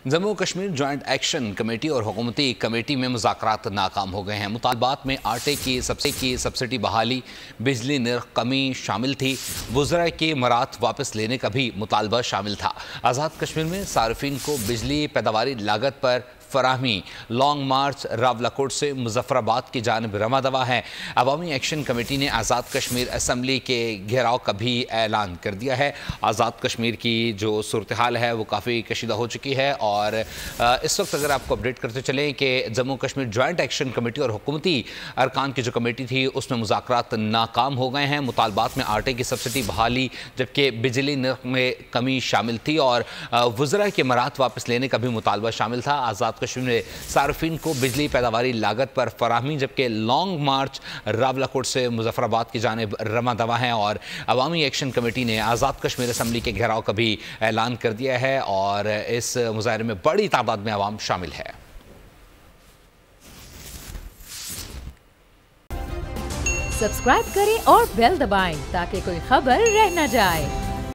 Jammu Kashmir joint action committee और हुकूमती committee में मुज़ाकरात नाकाम हो गए हैं। मुतालबात में आटे की सब्सिडी बहाली, बिजली नर्ख कमी शामिल थी। वज़रा के मरात वापस लेने का भी मुतालबा शामिल था। आज़ाद कश्मीर में सार्फिन को बिजली पैदावारी लागत पर फराहमी, लॉन्ग मार्च रावलाकोट से मुजफ्फराबाद की जानिब रमा दवा है। अवामी एक्शन कमेटी ने आज़ाद कश्मीर असम्बली के घेराव का भी ऐलान कर दिया है। आज़ाद कश्मीर की जो सूरत हाल है वो काफ़ी कशीदा हो चुकी है और इस वक्त अगर आपको अपडेट करते चलें कि Jammu Kashmir joint action committee और हुकूमती अरकान की जो कमेटी थी उसमें मुज़ाकरात नाकाम हो गए हैं। मुतालबात में आटे की सब्सिडी बहाली जबकि बिजली नर्ख में कमी शामिल थी और वज़रा के मरात वापस लेने का भी मुतालबा शामिल था। आज़ाद कश्मीर में सार्फिन को बिजली पैदावारी लागत पर फराहमी जबकि लॉन्ग मार्च रावलाकोट से मुजफ्फराबाद की जानिब रमा दवा है और अवामी एक्शन कमेटी ने आज़ाद कश्मीर असम्बली के घेराव का भी ऐलान कर दिया है और इस मुजाहरे में बड़ी तादाद में अवाम शामिल है। सब्सक्राइब करें और बेल दबाएं ताकि कोई खबर रह न जाए।